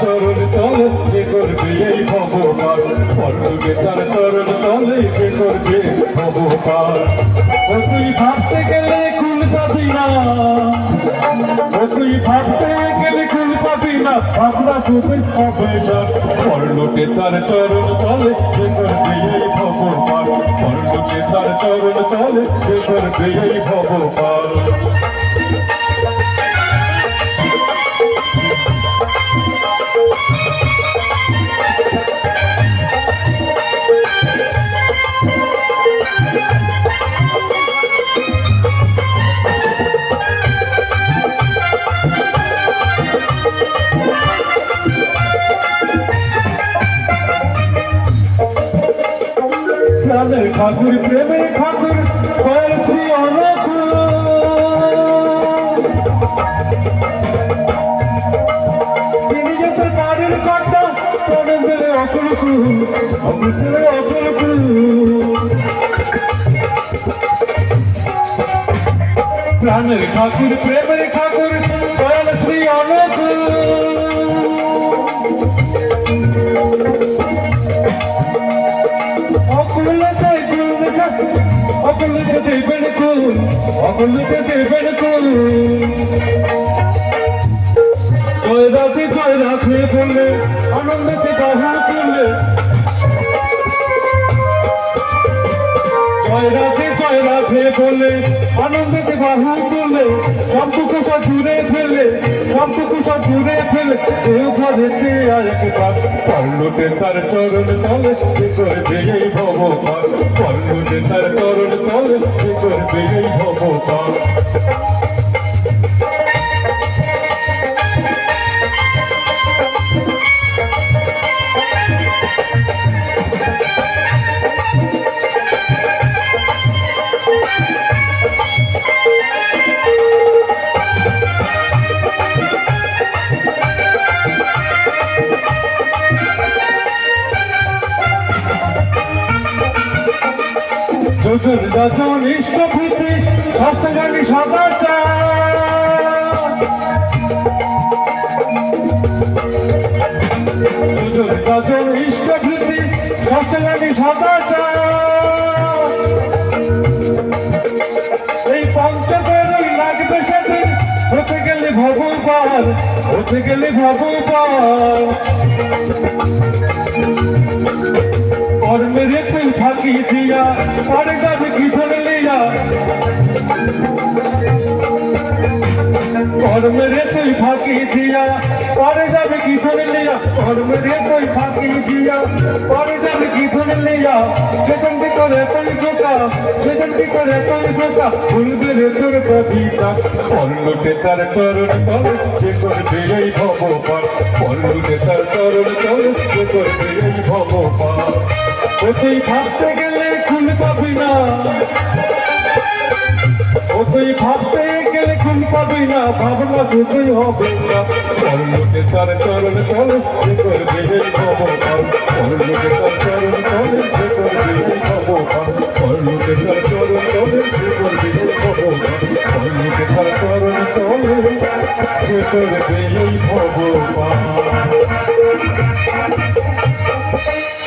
চরণ তলে যে করবে এই ভবপার, পরলোকে তার চরণ তলে যে করবে ভবপার। ও তুই ভাবতে গেলে কুল পাবি না, ও তুই ভাবতে গেলে কুল পাবি না, ভাবনা শুধু হবে না। পরলোকে তার চরণ তলে যে করবে এই ভবপার, পরলোকে তার চরণ তলে যে করবে এই ভবপার। প্রাণের ঠাকুর প্রেমের ঠাকুর হয়েছি অনুকূল, তিনি যেতে বাড়ির কর্তা তবে দিলে অকুলকুল, অকুলে অকুলকুল। প্রাণের ঠাকুর প্রেমের ঠাকুর হয়েছি অনুকূল, অকুলকে দেবেন কুল, অকুলকে দেবেন কুল। জয় রাধে বললে আনন্দকে বাহু তুললে, জয় রাধে বলে আনন্দকে বাহু তুললে, সবটুকু সব দূরে ফেলে, সবটুকু সব দূরে ফেলে কেউ ঘরেতে আর একবার। পরলোকে তার চরণ তলে যে করবে এই ভবপার, পরলোকে তার চরণ তলে যে করবে এই ভবপার। দুজন দাজন ইষ্টভূতি হস্তগানি সদাচার, দুজন দাজন ইষ্টভূতি হস্তগানি সদাচার। এই পঞ্চবেরই লাগবে সেদিন হতে গেলে ভবপার, হতে গেলে ভবপার। কর্মের তুই ফাঁকি দিয়া পরে যাবে কি ধরে লিয়া, কর্মের তুই ফাঁকি দিয়া পরে যাবে কি ধরে লিয়া, কর্মের তুই ফাঁকি দিয়া পরে যাবে কি ধরে লিয়া। সেখান কি করে তুই ধোকা, সেখান কি করে তুই ধোকা, ভুলবে রে তোর কবিতা। পরলোকে তার চরণ তলে যে করবে এই ভবপার, পরলোকে তার চরণ তলে যে করবে এই ভবপার। ও তুই ভাবতে গেলে খুন পাবি না, ও তুই ভাবতে গেলে খুন পাবি না, ভাবনা দুটোই হবে না। পরলোকে তার চরণ তলে যে করবে এই ভবপার, পরলোকে তার চরণ তলে যে করবে এই ভবপার।